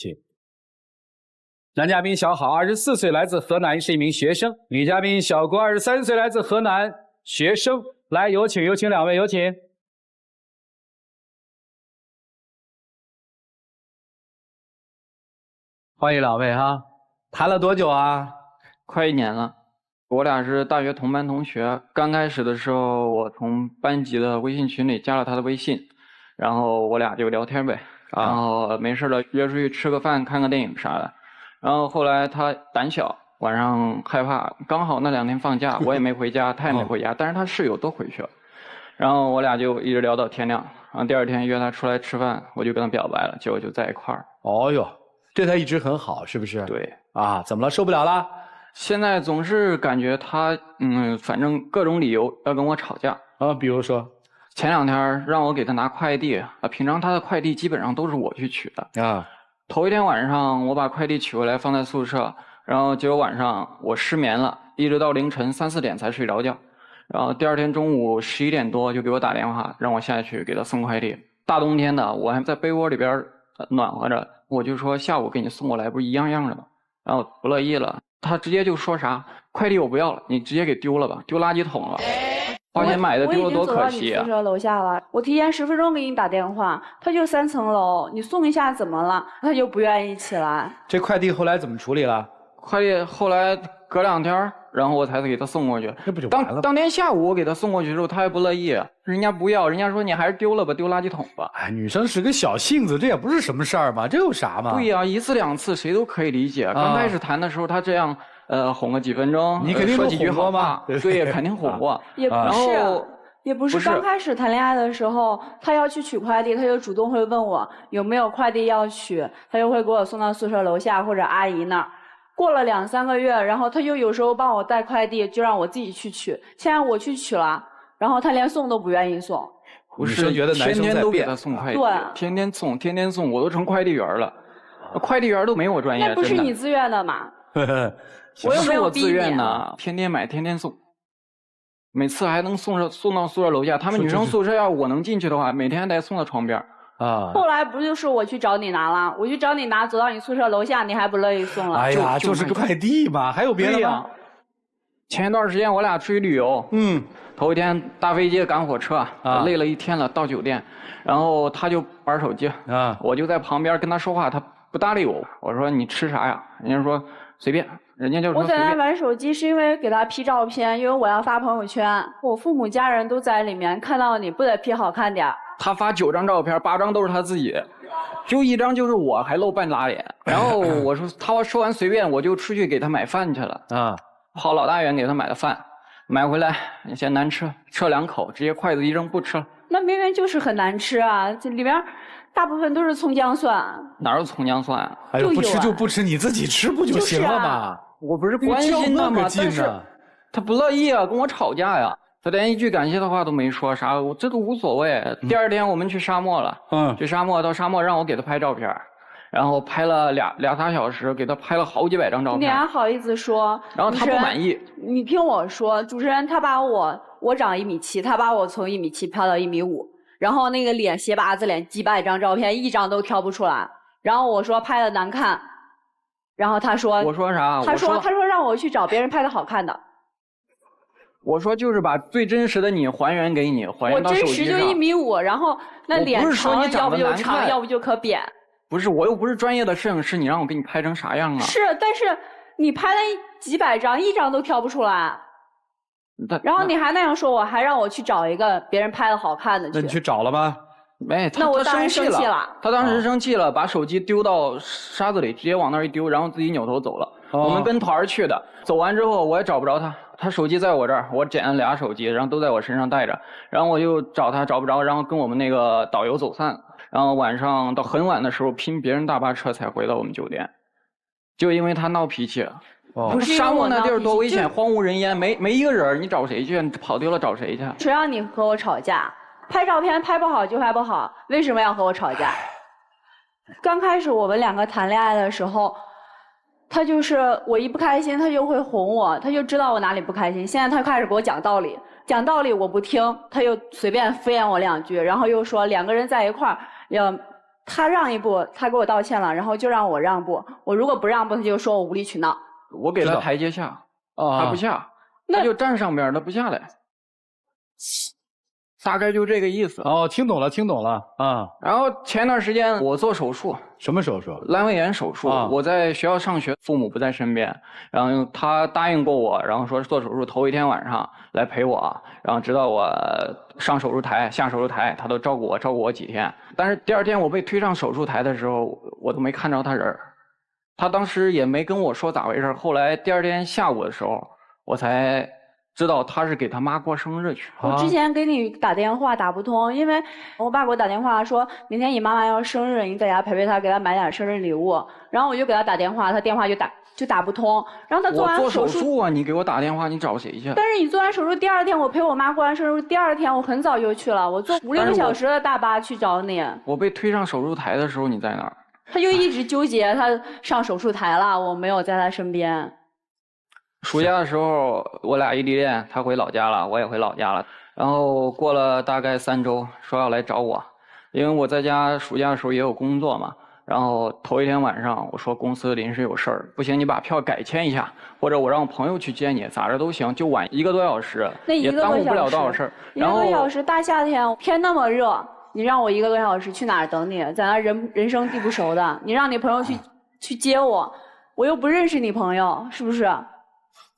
请。男嘉宾小好，24岁，来自河南，是一名学生。女嘉宾小郭，23岁，来自河南，学生。来，有请两位，有请。欢迎两位哈。谈了多久啊？快1年了。我俩是大学同班同学。刚开始的时候，我从班级的微信群里加了他的微信，然后我俩就聊天呗。然后没事了约出去吃个饭、看个电影啥的。然后后来他胆小，晚上害怕，刚好那2天放假，我也没回家，他也没回家，但是他室友都回去了。然后我俩就一直聊到天亮。然后第2天约他出来吃饭，我就跟他表白了，结果就在一块儿。哦哟，对他一直很好，是不是？对。啊，怎么了？受不了了？现在总是感觉他，反正各种理由要跟我吵架啊。比如说，前2天让我给他拿快递啊，平常他的快递基本上都是我去取的啊。头一天晚上我把快递取回来放在宿舍，然后结果晚上我失眠了，一直到凌晨3、4点才睡着觉。然后第2天中午11点多就给我打电话，让我下去给他送快递。大冬天的，我还在被窝里边暖和着，我就说下午给你送过来，不是一样样的吗？然后不乐意了，他直接就说啥快递我不要了，你直接给丢了吧，丢垃圾桶了。花钱买的丢了多可惜啊！我已经走到你宿舍楼下了，我提前10分钟给你打电话，他就3层楼，你送一下怎么了？他就不愿意起来。这快递后来怎么处理了？快递后来隔2天，然后我才给他送过去。这不就完了？当天下午我给他送过去之后，他还不乐意，人家不要，人家说你还是丢了吧，丢垃圾桶吧。哎，女生是个小性子，这也不是什么事儿嘛，这有啥嘛？对呀，1次2次谁都可以理解。刚开始谈的时候，他这样。哄个几分钟，你肯定说几句好话，对，肯定哄过。也不是刚开始谈恋爱的时候，他要去取快递，他就主动会问我有没有快递要取，他就会给我送到宿舍楼下或者阿姨那儿。过了2、3个月，然后他就有时候帮我带快递，就让我自己去取。现在我去取了，然后他连送都不愿意送。不是觉得天天都给他送快递，对，天天送，我都成快递员了。快递员都没我专业。那不是你自愿的吗？我又没有逼你。是我自愿的，天天买，天天送，每次还能送到宿舍楼下。他们女生宿舍要我能进去的话，每天还得送到床边啊。后来不就是我去找你拿了？我去找你拿，走到你宿舍楼下，你还不乐意送了？哎呀，就是个快递嘛，还有别的吗？前一段时间我俩出去旅游，头一天搭飞机赶火车，累了1天了，到酒店，然后他就玩手机啊，我就在旁边跟他说话，他不搭理我。我说你吃啥呀？人家说随便，人家就说我在那玩手机是因为给他 P 照片，因为我要发朋友圈，我父母家人都在里面，看到你不得 P 好看点。他发9张照片，8张都是他自己，就1张就是我还露半拉脸。然后我说他说完随便，我就出去给他买饭去了啊，跑老大远给他买的饭，买回来嫌难吃，吃了2口，直接筷子一扔不吃了。那明明就是很难吃啊，这里边大部分都是葱姜蒜。哪有葱姜蒜啊？哎呦，不吃就不吃，你自己吃不就行了吗？我不是关心他吗？但是他不乐意啊，跟我吵架呀。他连一句感谢的话都没说，啥我这都无所谓。第2天我们去沙漠了，去沙漠到沙漠让我给他拍照片，然后拍了2、3小时，给他拍了好几百张照片。你还好意思说？然后他不满意。你听我说，主持人他把我长1.7米，他把我从1.7米飘到1.5米，然后那个脸斜八字脸，几百张照片1张都挑不出来。然后我说拍的难看，然后他说我说啥？他说让我去找别人拍的好看的。我说就是把最真实的你还原给你，还原到手机上。我真实就1.5米，然后那脸长，要不就长，要不就可扁。不是，我又不是专业的摄影师，你让我给你拍成啥样啊？是，但是你拍了几百张，1张都挑不出来。然后你还那样说我，还让我去找一个别人拍的好看的去。那你去找了吗？没，那我当时生气了。他当时生气了，把手机丢到沙子里，直接往那儿一丢，然后自己扭头走了。我们跟团去的，走完之后我也找不着他。他手机在我这儿，我捡了2手机，然后都在我身上带着，然后我就找他找不着，然后跟我们那个导游走散了，然后晚上到很晚的时候拼别人大巴车才回到我们酒店，就因为他闹脾气。不是沙漠那地儿多危险，荒无人烟，没一个人，你找谁去？跑丢了找谁去？谁让你和我吵架？拍照片拍不好就拍不好，为什么要和我吵架？刚开始我们2个谈恋爱的时候。他就是我一不开心，他就会哄我，他就知道我哪里不开心。现在他开始给我讲道理，讲道理我不听，他又随便敷衍我2句，然后又说2个人在一块儿他让一步，他给我道歉了，然后就让我让步。我如果不让步，他就说我无理取闹。我给他台阶下，他不下，他就站上边，他不下来。大概就这个意思。哦，听懂了，听懂了啊。然后前段时间我做手术，什么手术？阑尾炎手术。我在学校上学，父母不在身边，然后他答应过我，然后说做手术头一天晚上来陪我，然后直到我上手术台、下手术台，他都照顾我几天。但是第二天我被推上手术台的时候，我都没看着他人，他当时也没跟我说咋回事。后来第二天下午的时候，我才知道他是给他妈过生日去。我之前给你打电话打不通，因为我爸给我打电话说明天你妈妈要生日，你在家陪陪她，给她买点生日礼物。然后我就给他打电话，他电话就打不通。然后他做完手术，我做手术啊，你给我打电话，你找谁去？但是你做完手术第二天，我陪我妈过完生日，第二天我很早就去了，我坐5、6个小时的大巴去找你。我被推上手术台的时候，你在哪儿？他就一直纠结，他上手术台了，我没有在他身边。暑假的时候，我俩异地恋，他回老家了，我也回老家了。然后过了大概3周，说要来找我，因为我在家暑假的时候也有工作嘛。然后头一天晚上，我说公司临时有事儿，不行，你把票改签一下，或者我让我朋友去接你，咋着都行，就晚1个多小时，也耽误不了多少事儿。1个多小时，大夏天天那么热，你让我1个多小时去哪儿等你？在那人生地不熟的，你让你朋友去接我，我又不认识你朋友，是不是？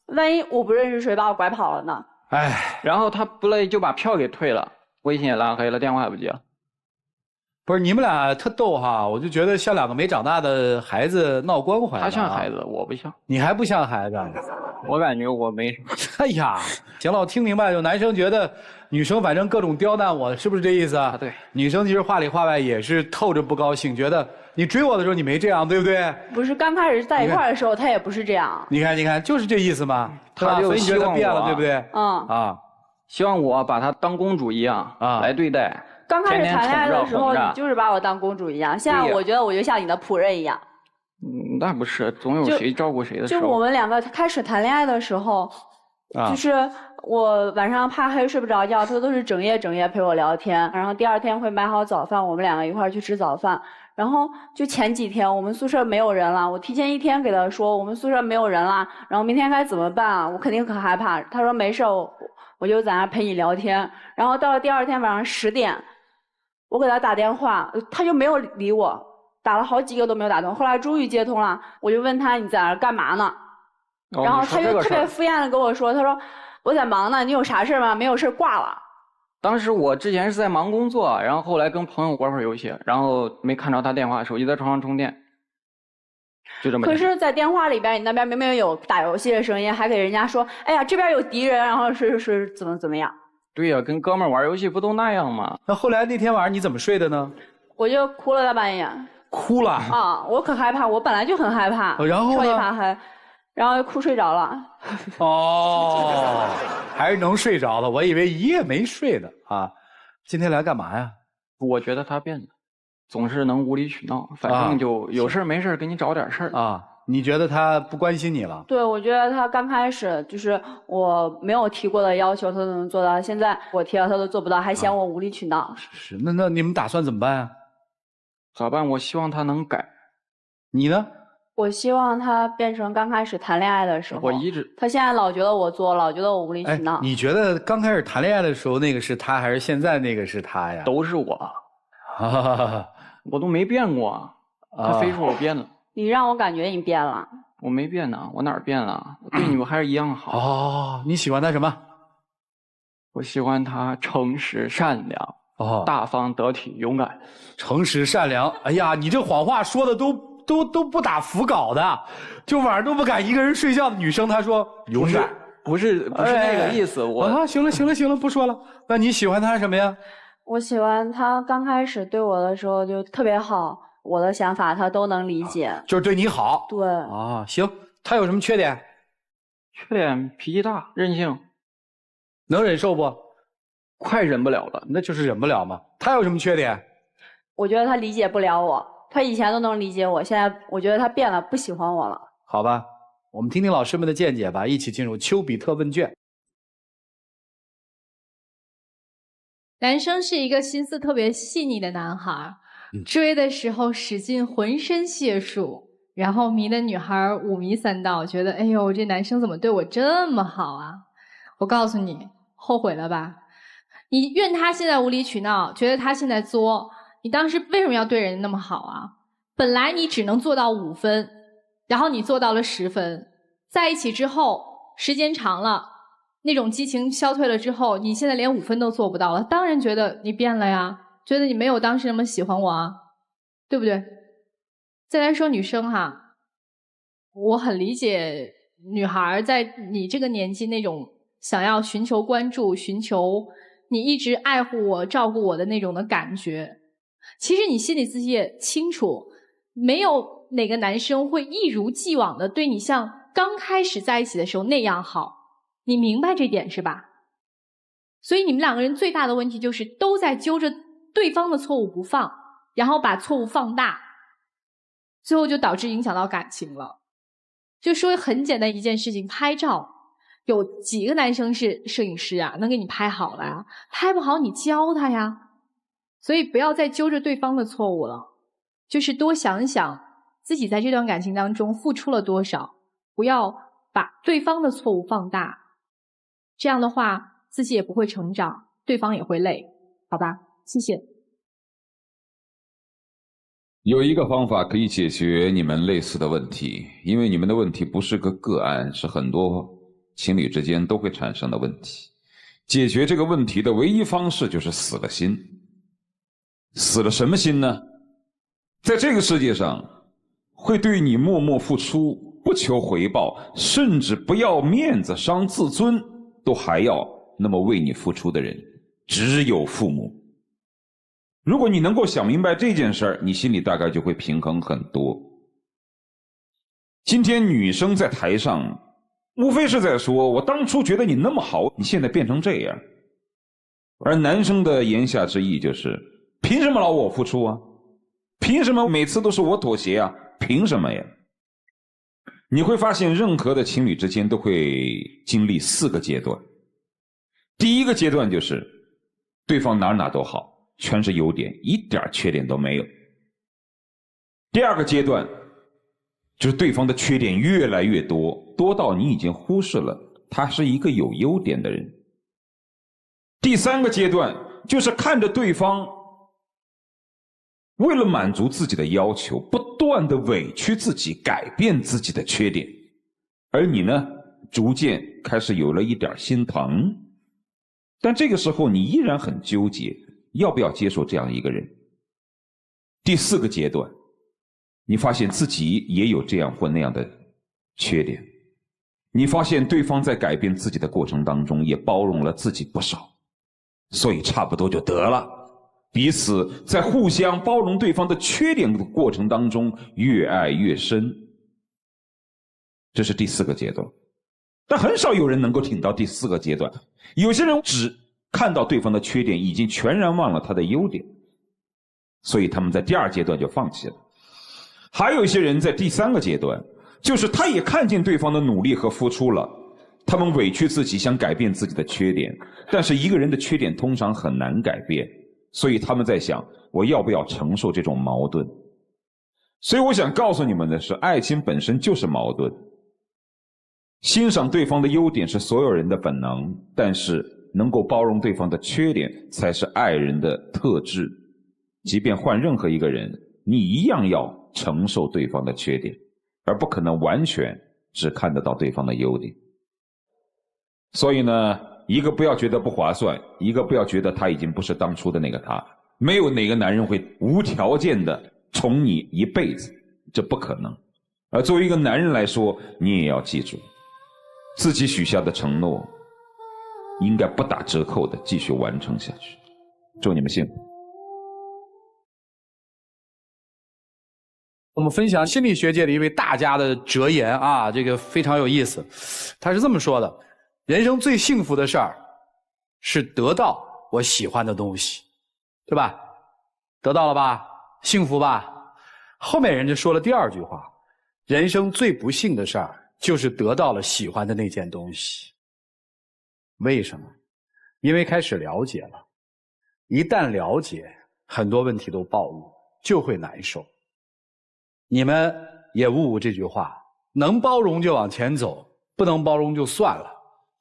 万一我不认识谁把我拐跑了呢？哎，然后他不乐意就把票给退了，微信也拉黑了，电话也不接了。不是你们俩特逗哈，我就觉得像2个没长大的孩子闹关怀。他像孩子，我不像。你还不像孩子？我感觉我没什么。哎呀，行了，我听明白，就男生觉得女生反正各种刁难我，是不是这意思啊？对。女生其实话里话外也是透着不高兴，觉得你追我的时候你没这样，对不对？不是，刚开始在一块儿的时候他也不是这样。你看，就是这意思嘛。他就希望变了，对不对？希望我把她当公主一样来对待。刚开始谈恋爱的时候，你就是把我当公主一样。现在我觉得我就像你的仆人一样。那不是，总有谁照顾谁的时候。就我们2个开始谈恋爱的时候，就是我晚上怕黑睡不着觉，他都是整夜陪我聊天，然后第二天会买好早饭，我们2个一块儿去吃早饭。然后就前几天我们宿舍没有人了，我提前1天给他说我们宿舍没有人了，然后明天该怎么办啊？我肯定可害怕。他说没事，我就在那陪你聊天。然后到了第二天晚上10点。我给他打电话，他就没有理我，打了好几个都没有打通。后来终于接通了，我就问他你在那儿干嘛呢？然后他就特别敷衍的跟我说，他说我在忙呢，你有啥事吗？没有事挂了。当时我之前是在忙工作，然后后来跟朋友玩会儿游戏，然后没看着他电话，手机在床上充电，就这么。可是，在电话里边，你那边明明有打游戏的声音，还给人家说，哎呀这边有敌人，然后是怎么样。对呀，跟哥们儿玩游戏不都那样吗？那后来那天晚上你怎么睡的呢？我就哭了大半夜。哭了？啊，我可害怕，我本来就很害怕。然后呢？超级怕黑，然后哭睡着了。哦，还是能睡着了，我以为一夜没睡的啊。今天来干嘛呀？我觉得他变了，总是能无理取闹，反正就有事没事给你找点事儿啊。你觉得他不关心你了？对，我觉得他刚开始就是我没有提过的要求，他都能做到。现在我提了，他都做不到，还嫌我无理取闹。是，那你们打算怎么办啊？咋办？我希望他能改。你呢？我希望他变成刚开始谈恋爱的时候。我一直。他现在老觉得我作，老觉得我无理取闹。你觉得刚开始谈恋爱的时候那个是他，还是现在那个是他呀？都是我。我都没变过，他非说我变了。你让我感觉你变了。我没变呢，我哪儿变了？我对你们还是一样好。哦，你喜欢他什么？我喜欢他诚实善良，大方得体勇敢。诚实善良，哎呀，你这谎话说的都不打腹稿的，就晚上都不敢一个人睡觉的女生，她说勇敢，不是那个意思。行了，不说了。那你喜欢他什么呀？我喜欢他刚开始对我的时候就特别好。我的想法他都能理解，就是对你好。对啊，行。他有什么缺点？缺点脾气大，任性。能忍受不？快忍不了了，那就是忍不了嘛。他有什么缺点？我觉得他理解不了我，他以前都能理解我，现在我觉得他变了，不喜欢我了。好吧，我们听听老师们的见解吧，一起进入丘比特问卷。男生是一个心思特别细腻的男孩。追的时候使尽浑身解数，然后迷的女孩五迷三道，觉得哎呦这男生怎么对我这么好啊？我告诉你，后悔了吧？你怨他现在无理取闹，觉得他现在作，你当时为什么要对人那么好啊？本来你只能做到5分，然后你做到了10分，在一起之后时间长了，那种激情消退了之后，你现在连5分都做不到了，当然觉得你变了呀，觉得你没有当时那么喜欢我啊，对不对？再来说女生哈，我很理解女孩在你这个年纪那种想要寻求关注，寻求你一直爱护我、照顾我的那种的感觉。其实你心里自己也清楚，没有哪个男生会一如既往的对你像刚开始在一起的时候那样好，你明白这点是吧？所以你们2个人最大的问题就是都在揪着对方的错误不放，然后把错误放大，最后就导致影响到感情了。就说很简单一件事情，拍照有几个男生是摄影师啊，能给你拍好了呀？拍不好你教他呀。所以不要再揪着对方的错误了，就是多想想自己在这段感情当中付出了多少，不要把对方的错误放大，这样的话自己也不会成长，对方也会累，好吧？谢谢。有一个方法可以解决你们类似的问题，因为你们的问题不是个案，是很多情侣之间都会产生的问题。解决这个问题的唯一方式就是死了心。死了什么心呢？在这个世界上，会对你默默付出，不求回报，甚至不要面子伤自尊，都还要那么为你付出的人，只有父母。如果你能够想明白这件事儿，你心里大概就会平衡很多。今天女生在台上，无非是在说，我当初觉得你那么好，你现在变成这样。而男生的言下之意就是，凭什么老我付出啊？凭什么每次都是我妥协啊？凭什么呀？你会发现任何的情侣之间都会经历4个阶段。第一个阶段就是对方哪都好，全是优点，一点缺点都没有。第二个阶段就是对方的缺点越来越多，多到你已经忽视了他是一个有优点的人。第3个阶段就是看着对方为了满足自己的要求，不断的委屈自己，改变自己的缺点，而你呢，逐渐开始有了一点心疼，但这个时候你依然很纠结，要不要接受这样一个人。第4个阶段，你发现自己也有这样或那样的缺点，你发现对方在改变自己的过程当中也包容了自己不少，所以差不多就得了，彼此在互相包容对方的缺点的过程当中越爱越深。这是第4个阶段，但很少有人能够挺到第4个阶段。有些人只看到对方的缺点，已经全然忘了他的优点，所以他们在第2阶段就放弃了。还有一些人在第3个阶段，就是他也看见对方的努力和付出了，他们委屈自己，想改变自己的缺点，但是一个人的缺点通常很难改变，所以他们在想，我要不要承受这种矛盾。所以我想告诉你们的是，爱情本身就是矛盾。欣赏对方的优点是所有人的本能，但是能够包容对方的缺点才是爱人的特质。即便换任何一个人，你一样要承受对方的缺点，而不可能完全只看得到对方的优点。所以呢，一个不要觉得不划算，一个不要觉得他已经不是当初的那个他。没有哪个男人会无条件的宠你一辈子，这不可能。而作为一个男人来说，你也要记住，自己许下的承诺应该不打折扣的继续完成下去。祝你们幸福。我们分享心理学界的一位大家的哲言啊，这个非常有意思。他是这么说的：人生最幸福的事儿是得到我喜欢的东西，对吧？得到了吧，幸福吧。后面人就说了第2句话：人生最不幸的事儿就是得到了喜欢的那件东西。为什么？因为开始了解了，一旦了解，很多问题都暴露。就会难受。你们也悟悟这句话，能包容就往前走，不能包容就算了，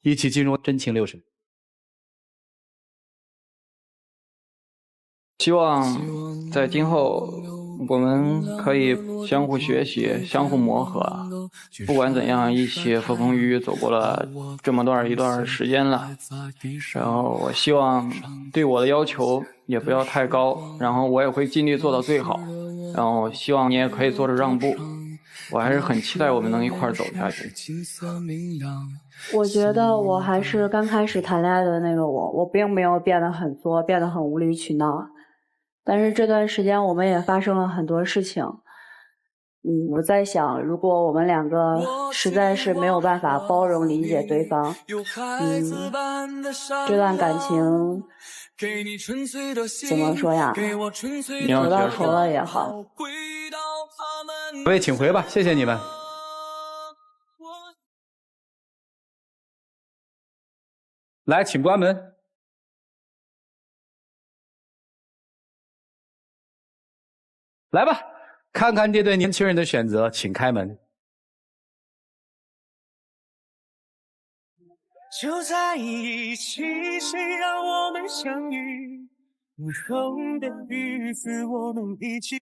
一起进入真情流水。希望在今后我们可以相互学习，相互磨合。不管怎样，一起风风雨雨走过了这么一段时间了。然后我希望对我的要求也不要太高，然后我也会尽力做到最好。然后希望你也可以做着让步。我还是很期待我们能一块儿走下去。我觉得我还是刚开始谈恋爱的那个我并没有变得很作，变得很无理取闹。但是这段时间我们也发生了很多事情。我在想，如果我们两个实在是没有办法包容理解对方，这段感情怎么说呀？走到头了也好。各位请回吧，谢谢你们。来，请关门。来吧，看看这对年轻人的选择，请开门。就在一起，谁让我们相遇？午后的日子，我们一起。